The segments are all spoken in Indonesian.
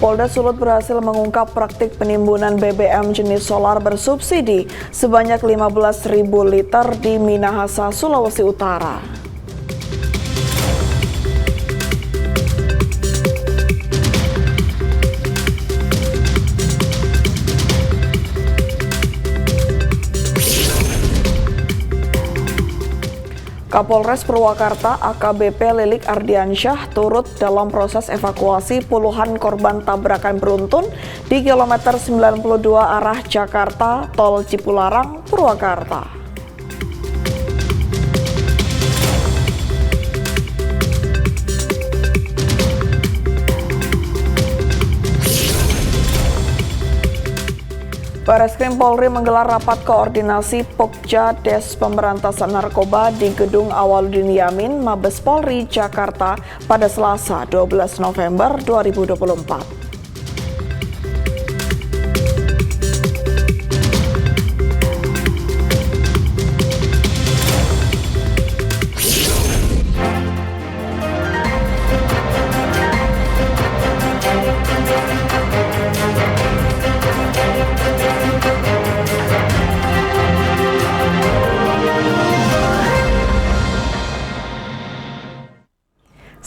Polda Sulut berhasil mengungkap praktik penimbunan BBM jenis solar bersubsidi sebanyak 15.000 liter di Minahasa, Sulawesi Utara. Kapolres Purwakarta AKBP Lilik Ardiansyah turut dalam proses evakuasi puluhan korban tabrakan beruntun di kilometer 92 arah Jakarta, Tol Cipularang, Purwakarta. Bareskrim Polri menggelar rapat koordinasi Pokja Des Pemberantasan Narkoba di Gedung Awaludin Yamin, Mabes Polri, Jakarta pada Selasa 12 November 2024.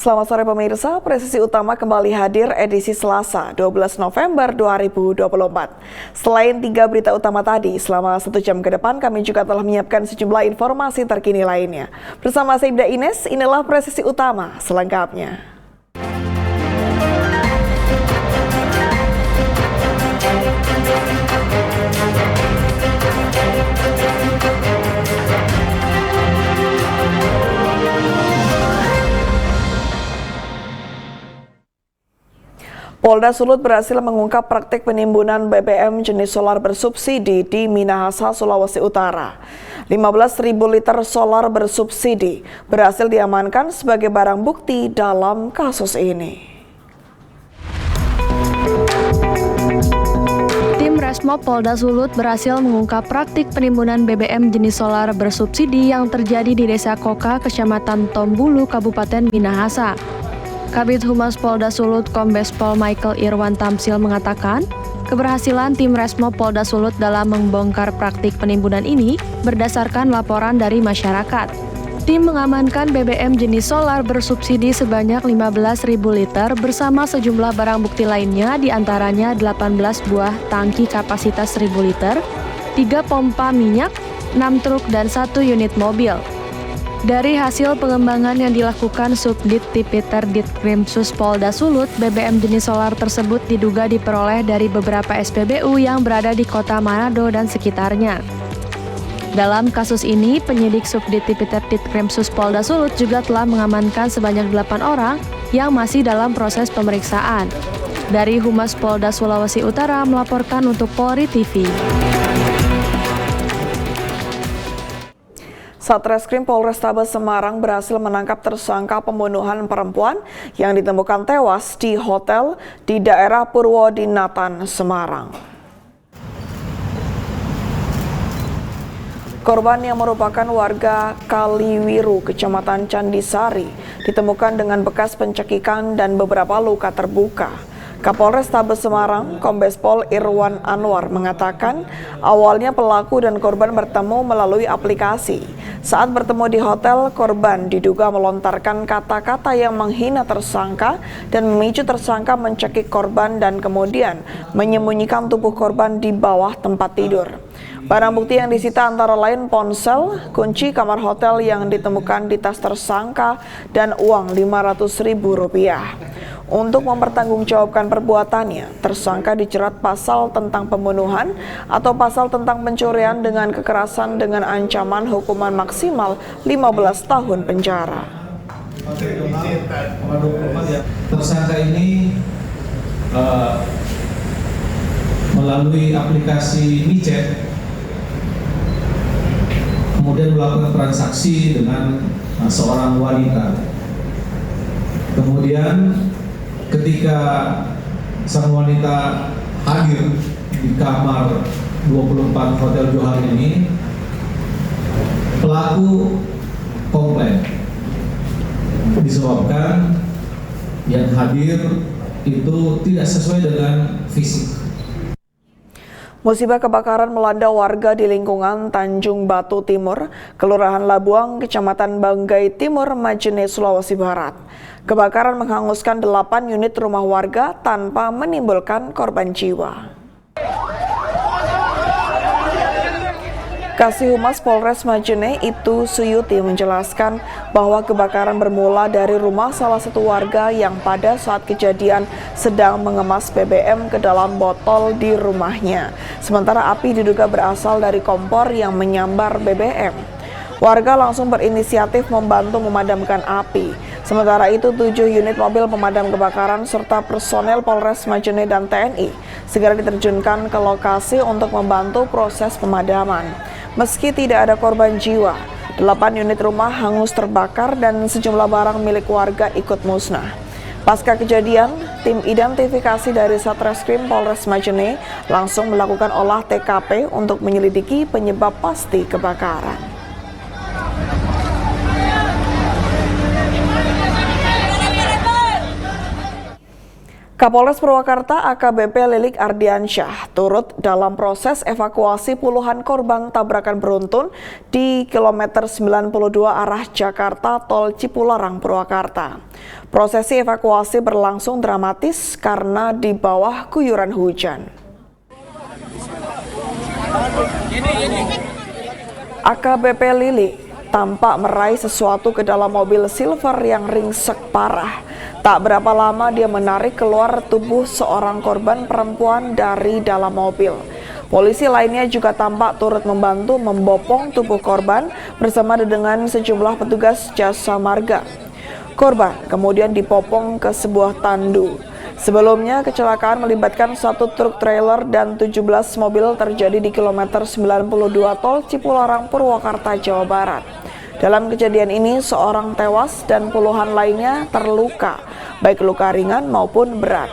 Selamat sore pemirsa, Presisi Utama kembali hadir edisi Selasa 12 November 2024. Selain 3 berita utama tadi, selama 1 jam ke depan kami juga telah menyiapkan sejumlah informasi terkini lainnya. Bersama saya Ibda Ines, inilah Presisi Utama selengkapnya. Polda Sulut berhasil mengungkap praktik penimbunan BBM jenis solar bersubsidi di Minahasa, Sulawesi Utara. 15.000 liter solar bersubsidi berhasil diamankan sebagai barang bukti dalam kasus ini. Tim Resmob Polda Sulut berhasil mengungkap praktik penimbunan BBM jenis solar bersubsidi yang terjadi di Desa Koka, Kecamatan Tombulu, Kabupaten Minahasa. Kabid Humas Polda Sulut Kombes Pol Michael Irwan Tamsil mengatakan, keberhasilan tim Resmob Polda Sulut dalam membongkar praktik penimbunan ini berdasarkan laporan dari masyarakat. Tim mengamankan BBM jenis solar bersubsidi sebanyak 15.000 liter bersama sejumlah barang bukti lainnya, diantaranya 18 buah tangki kapasitas 1.000 liter, 3 pompa minyak, 6 truk, dan 1 unit mobil. Dari hasil pengembangan yang dilakukan Subdit Tipiter Ditkrimsus Polda Sulut, BBM jenis solar tersebut diduga diperoleh dari beberapa SPBU yang berada di kota Manado dan sekitarnya. Dalam kasus ini, penyidik Subdit Tipiter Ditkrimsus Polda Sulut juga telah mengamankan sebanyak 8 orang yang masih dalam proses pemeriksaan. Dari Humas Polda Sulawesi Utara melaporkan untuk Polri TV. Satreskrim Polrestabes Semarang berhasil menangkap tersangka pembunuhan perempuan yang ditemukan tewas di hotel di daerah Purwodinatan, Semarang. Korban yang merupakan warga Kaliwiru, Kecamatan Candisari, ditemukan dengan bekas pencekikan dan beberapa luka terbuka. Kapolres Tabes Semarang, Kombes Pol Irwan Anwar mengatakan awalnya pelaku dan korban bertemu melalui aplikasi. Saat bertemu di hotel, korban diduga melontarkan kata-kata yang menghina tersangka dan memicu tersangka mencekik korban dan kemudian menyembunyikan tubuh korban di bawah tempat tidur. Barang bukti yang disita antara lain ponsel, kunci kamar hotel yang ditemukan di tas tersangka, dan uang Rp500.000. Untuk mempertanggungjawabkan perbuatannya, tersangka dijerat pasal tentang pembunuhan atau pasal tentang pencurian dengan kekerasan dengan ancaman hukuman maksimal 15 tahun penjara. Tersangka ini melalui aplikasi micet kemudian melakukan transaksi dengan seorang wanita. Kemudian ketika sang wanita hadir di kamar 24 Hotel Johar ini, pelaku komplain disebabkan yang hadir itu tidak sesuai dengan fisik. Musibah kebakaran melanda warga di lingkungan Tanjung Batu Timur, Kelurahan Labuang, Kecamatan Banggai Timur, Majene, Sulawesi Barat. Kebakaran menghanguskan 8 unit rumah warga tanpa menimbulkan korban jiwa. Kasih Humas Polres Majene Ibtu Suyuti menjelaskan bahwa kebakaran bermula dari rumah salah satu warga yang pada saat kejadian sedang mengemas BBM ke dalam botol di rumahnya. Sementara api diduga berasal dari kompor yang menyambar BBM. Warga langsung berinisiatif membantu memadamkan api. Sementara itu 7 unit mobil pemadam kebakaran serta personel Polres Majene dan TNI segera diterjunkan ke lokasi untuk membantu proses pemadaman. Meski tidak ada korban jiwa, 8 unit rumah hangus terbakar dan sejumlah barang milik warga ikut musnah. Pasca kejadian, tim identifikasi dari Satreskrim Polres Majene langsung melakukan olah TKP untuk menyelidiki penyebab pasti kebakaran. Kapolres Purwakarta AKBP Lilik Ardiansyah turut dalam proses evakuasi puluhan korban tabrakan beruntun di kilometer 92 arah Jakarta Tol Cipularang Purwakarta. Prosesi evakuasi berlangsung dramatis karena di bawah guyuran hujan. AKBP Lilik tampak meraih sesuatu ke dalam mobil silver yang ringsek parah. Tak berapa lama dia menarik keluar tubuh seorang korban perempuan dari dalam mobil. Polisi lainnya juga tampak turut membantu membopong tubuh korban bersama dengan sejumlah petugas jasa marga. Korban kemudian dipopong ke sebuah tandu. Sebelumnya, kecelakaan melibatkan satu truk trailer dan 17 mobil terjadi di kilometer 92 Tol Cipularang, Purwakarta, Jawa Barat. Dalam kejadian ini, seorang tewas dan puluhan lainnya terluka, baik luka ringan maupun berat.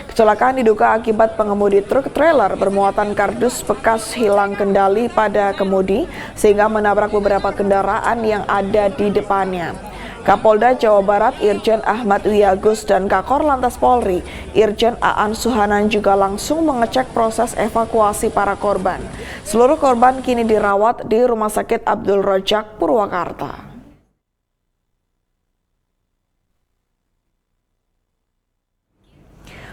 Kecelakaan diduga akibat pengemudi truk trailer bermuatan kardus bekas hilang kendali pada kemudi sehingga menabrak beberapa kendaraan yang ada di depannya. Kapolda Jawa Barat Irjen Ahmad Wiyagus dan Kakor Lantas Polri Irjen Aan Suhanan juga langsung mengecek proses evakuasi para korban. Seluruh korban kini dirawat di Rumah Sakit Abdul Rojak, Purwakarta.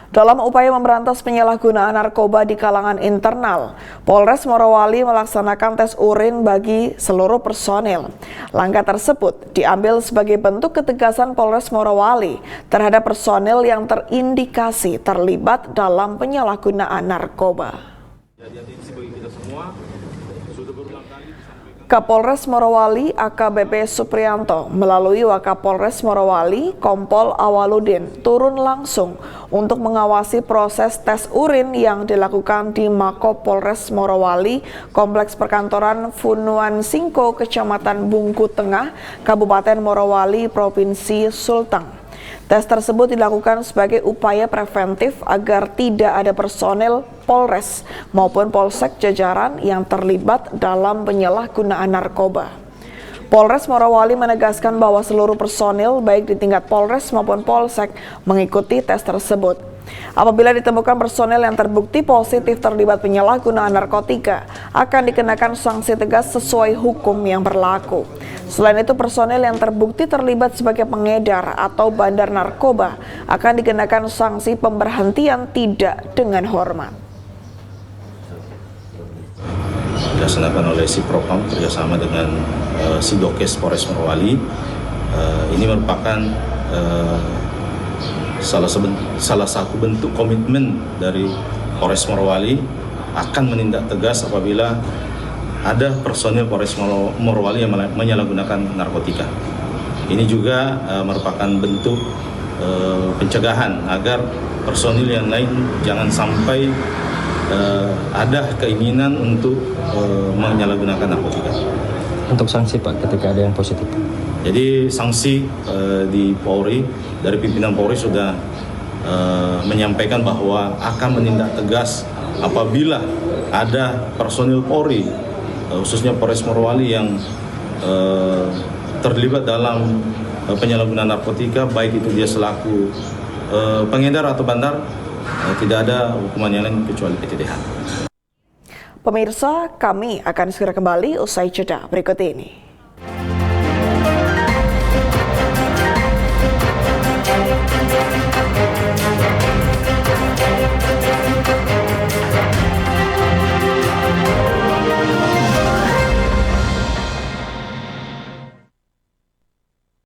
Dalam upaya memberantas penyalahgunaan narkoba di kalangan internal, Polres Morowali melaksanakan tes urin bagi seluruh personil. Langkah tersebut diambil sebagai bentuk ketegasan Polres Morowali terhadap personil yang terindikasi terlibat dalam penyalahgunaan narkoba. Kapolres Morowali AKBP Supriyanto melalui Wakapolres Morowali Kompol Awaludin turun langsung untuk mengawasi proses tes urin yang dilakukan di Mako Polres Morowali, Kompleks Perkantoran Funuan Singko, Kecamatan Bungku Tengah, Kabupaten Morowali, Provinsi Sulteng. Tes tersebut dilakukan sebagai upaya preventif agar tidak ada personel Polres maupun Polsek jajaran yang terlibat dalam penyalahgunaan narkoba. Polres Morowali menegaskan bahwa seluruh personil baik di tingkat Polres maupun Polsek mengikuti tes tersebut. Apabila ditemukan personel yang terbukti positif terlibat penyalahgunaan narkotika, akan dikenakan sanksi tegas sesuai hukum yang berlaku. Selain itu, personel yang terbukti terlibat sebagai pengedar atau bandar narkoba akan dikenakan sanksi pemberhentian tidak dengan hormat. Dilaksanakan oleh si Propam kerjasama dengan si Dokes Polres Morowali. Ini merupakan salah satu bentuk komitmen dari Polres Morowali akan menindak tegas apabila ada personil Polres Morowali yang menyalahgunakan narkotika. Ini juga merupakan bentuk pencegahan agar personil yang lain jangan sampai ada keinginan untuk menyalahgunakan narkotika. Untuk sanksi Pak ketika ada yang positif. Jadi sanksi di Polri dari pimpinan Polri sudah menyampaikan bahwa akan menindak tegas apabila ada personil Polri khususnya Polres Morowali yang terlibat dalam penyalahgunaan narkotika, baik itu dia selaku pengedar atau bandar, tidak ada hukuman yang lain kecuali PTDH. Pemirsa, kami akan segera kembali usai jeda berikut ini.